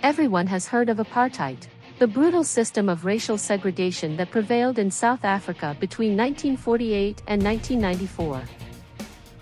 Everyone has heard of apartheid, the brutal system of racial segregation that prevailed in South Africa between 1948 and 1994.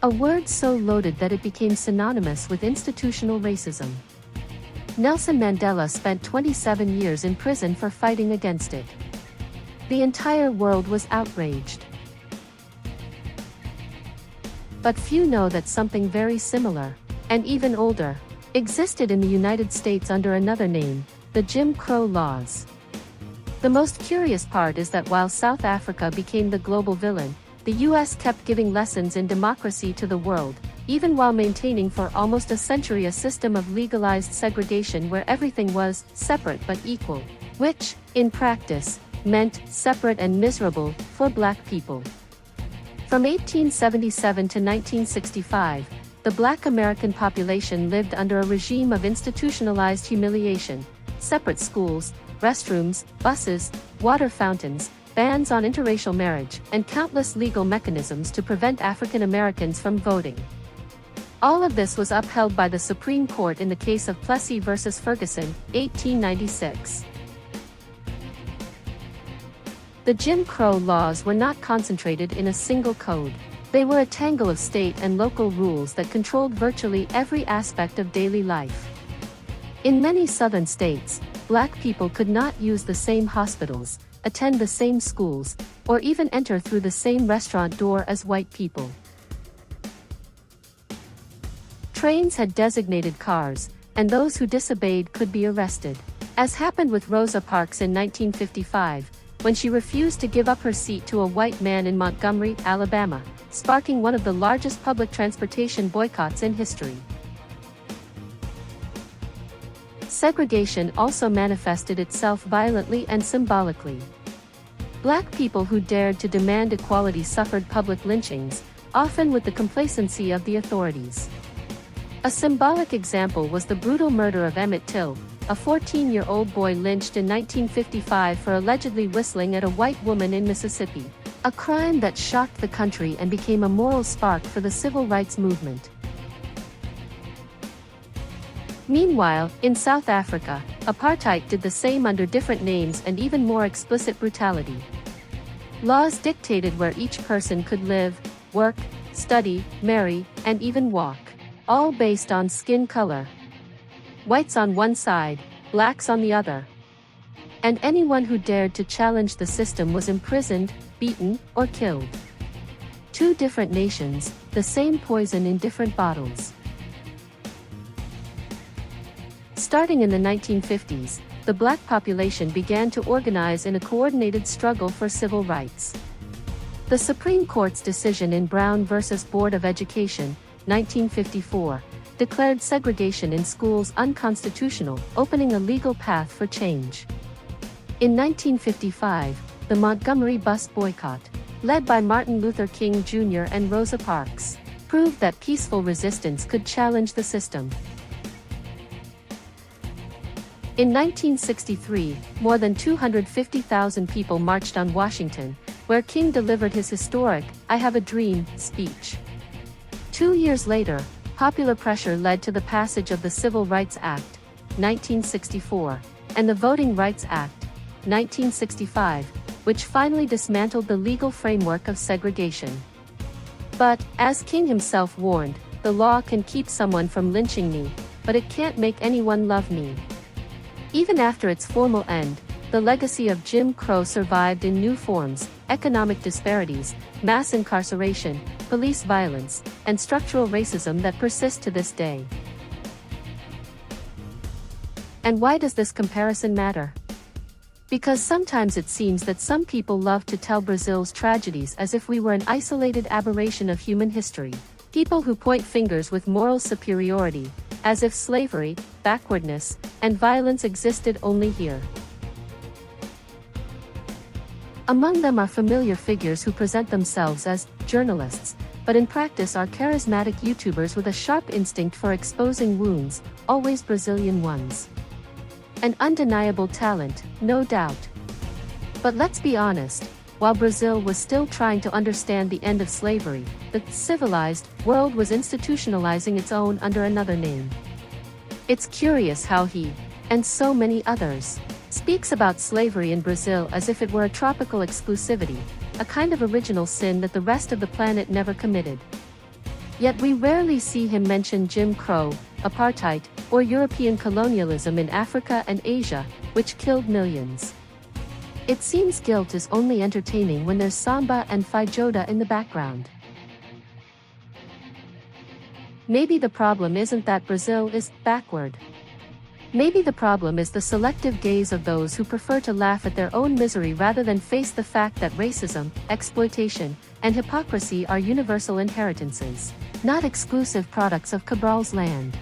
A word so loaded that it became synonymous with institutional racism. Nelson Mandela spent 27 years in prison for fighting against it. The entire world was outraged. But few know that something very similar, and even older, existed in the United States under another name, the Jim Crow laws. The most curious part is that while South Africa became the global villain, the US kept giving lessons in democracy to the world, even while maintaining for almost a century a system of legalized segregation where everything was separate but equal, which, in practice, meant separate and miserable for Black people. From 1877 to 1965, the Black American population lived under a regime of institutionalized humiliation: separate schools, restrooms, buses, water fountains, bans on interracial marriage, and countless legal mechanisms to prevent African Americans from voting. All of this was upheld by the Supreme Court in the case of Plessy v. Ferguson, 1896. The Jim Crow laws were not concentrated in a single code. They were a tangle of state and local rules that controlled virtually every aspect of daily life. In many southern states, Black people could not use the same hospitals, attend the same schools, or even enter through the same restaurant door as white people. Trains had designated cars, and those who disobeyed could be arrested. As happened with Rosa Parks in 1955, when she refused to give up her seat to a white man in Montgomery, Alabama, sparking one of the largest public transportation boycotts in history. Segregation also manifested itself violently and symbolically. Black people who dared to demand equality suffered public lynchings, often with the complacency of the authorities. A symbolic example was the brutal murder of Emmett Till, a 14-year-old boy lynched in 1955 for allegedly whistling at a white woman in Mississippi, a crime that shocked the country and became a moral spark for the civil rights movement. Meanwhile, in South Africa, apartheid did the same under different names and even more explicit brutality. Laws dictated where each person could live, work, study, marry, and even walk, all based on skin color. Whites on one side, blacks on the other. And anyone who dared to challenge the system was imprisoned, beaten, or killed. Two different nations, the same poison in different bottles. Starting in the 1950s, the Black population began to organize in a coordinated struggle for civil rights. The Supreme Court's decision in Brown v. Board of Education, 1954, declared segregation in schools unconstitutional, opening a legal path for change. In 1955, the Montgomery bus boycott, led by Martin Luther King Jr. and Rosa Parks, proved that peaceful resistance could challenge the system. In 1963, more than 250,000 people marched on Washington, where King delivered his historic "I Have a Dream" speech. 2 years later, popular pressure led to the passage of the Civil Rights Act, 1964, and the Voting Rights Act, 1965, which finally dismantled the legal framework of segregation. But, as King himself warned, the law can keep someone from lynching me, but it can't make anyone love me. Even after its formal end, the legacy of Jim Crow survived in new forms: economic disparities, mass incarceration, police violence, and structural racism that persist to this day. And why does this comparison matter? Because sometimes it seems that some people love to tell Brazil's tragedies as if we were an isolated aberration of human history. People who point fingers with moral superiority, as if slavery, backwardness, and violence existed only here. Among them are familiar figures who present themselves as journalists, but in practice are charismatic YouTubers with a sharp instinct for exposing wounds, always Brazilian ones. An undeniable talent, no doubt. But let's be honest, while Brazil was still trying to understand the end of slavery, the civilized world was institutionalizing its own under another name. It's curious how he and so many others, speaks about slavery in Brazil as if it were a tropical exclusivity, a kind of original sin that the rest of the planet never committed. Yet we rarely see him mention Jim Crow, apartheid, or European colonialism in Africa and Asia, which killed millions. It seems guilt is only entertaining when there's samba and feijoada in the background. Maybe the problem isn't that Brazil is backward. Maybe the problem is the selective gaze of those who prefer to laugh at their own misery rather than face the fact that racism, exploitation, and hypocrisy are universal inheritances, not exclusive products of Cabral's land.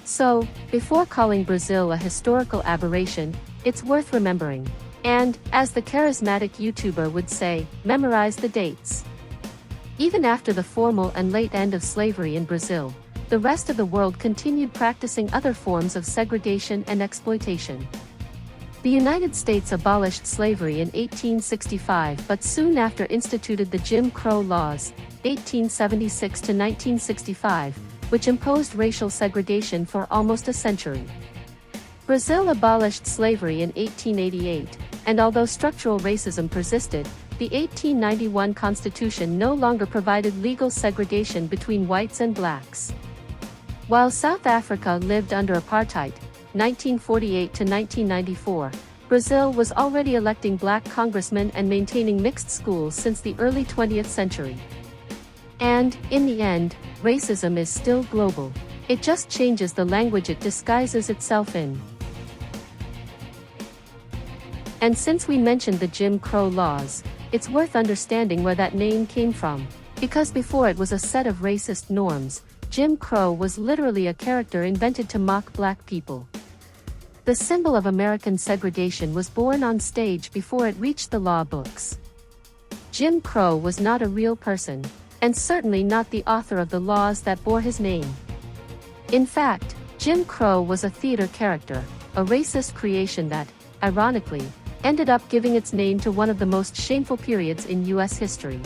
So, before calling Brazil a historical aberration, it's worth remembering. And, as the charismatic YouTuber would say, memorize the dates. Even after the formal and late end of slavery in Brazil, the rest of the world continued practicing other forms of segregation and exploitation. The United States abolished slavery in 1865 but soon after instituted the Jim Crow laws, 1876 to 1965, which imposed racial segregation for almost a century. Brazil abolished slavery in 1888, and although structural racism persisted, the 1891 Constitution no longer provided legal segregation between whites and blacks. While South Africa lived under apartheid, 1948 to 1994, Brazil was already electing black congressmen and maintaining mixed schools since the early 20th century. And, in the end, racism is still global. It just changes the language it disguises itself in. And since we mentioned the Jim Crow laws, it's worth understanding where that name came from. Because before it was a set of racist norms, Jim Crow was literally a character invented to mock black people. The symbol of American segregation was born on stage before it reached the law books. Jim Crow was not a real person, and certainly not the author of the laws that bore his name. In fact, Jim Crow was a theater character, a racist creation that, ironically, ended up giving its name to one of the most shameful periods in U.S. history.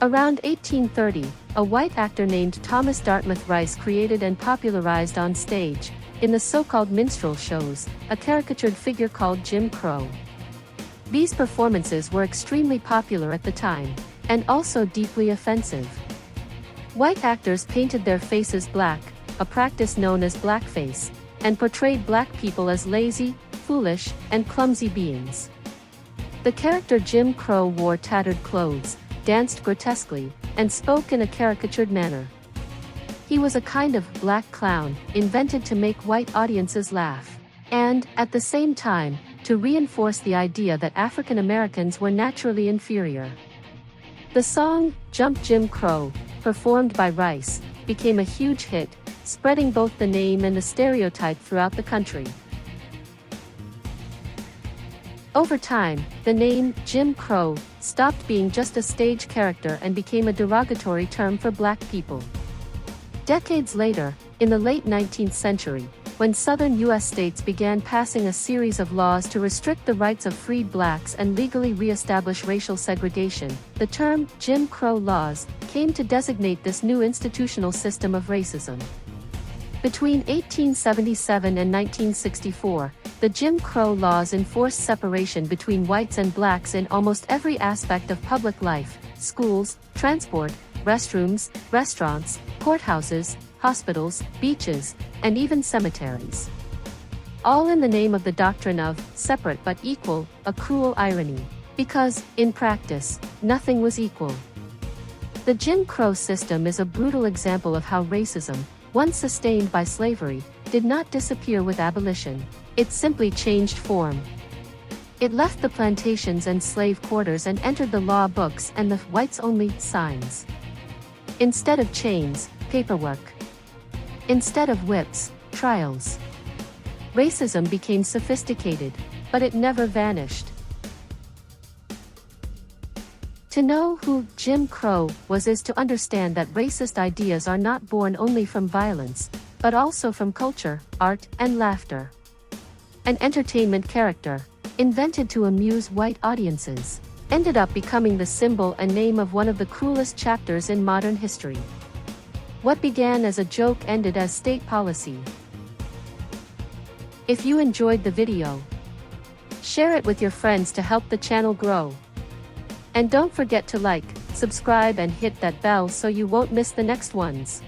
Around 1830, a white actor named Thomas Dartmouth Rice created and popularized on stage, in the so-called minstrel shows, a caricatured figure called Jim Crow. These performances were extremely popular at the time, and also deeply offensive. White actors painted their faces black, a practice known as blackface, and portrayed black people as lazy, foolish, and clumsy beings. The character Jim Crow wore tattered clothes, danced grotesquely, and spoke in a caricatured manner. He was a kind of black clown, invented to make white audiences laugh, and, at the same time, to reinforce the idea that African Americans were naturally inferior. The song, Jump Jim Crow, performed by Rice, became a huge hit, spreading both the name and the stereotype throughout the country. Over time, the name, Jim Crow, stopped being just a stage character and became a derogatory term for black people. Decades later, in the late 19th century, when southern U.S. states began passing a series of laws to restrict the rights of freed blacks and legally re-establish racial segregation, the term, Jim Crow laws, came to designate this new institutional system of racism. Between 1877 and 1964, the Jim Crow laws enforced separation between whites and blacks in almost every aspect of public life: schools, transport, restrooms, restaurants, courthouses, hospitals, beaches, and even cemeteries. All in the name of the doctrine of separate but equal, a cruel irony. Because, in practice, nothing was equal. The Jim Crow system is a brutal example of how racism, once sustained by slavery, did not disappear with abolition. It simply changed form. It left the plantations and slave quarters and entered the law books and the whites-only signs. Instead of chains, paperwork. Instead of whips, trials. Racism became sophisticated, but it never vanished. To know who Jim Crow was is to understand that racist ideas are not born only from violence, but also from culture, art, and laughter. An entertainment character, invented to amuse white audiences, ended up becoming the symbol and name of one of the cruelest chapters in modern history. What began as a joke ended as state policy. If you enjoyed the video, share it with your friends to help the channel grow. And don't forget to like, subscribe and hit that bell so you won't miss the next ones.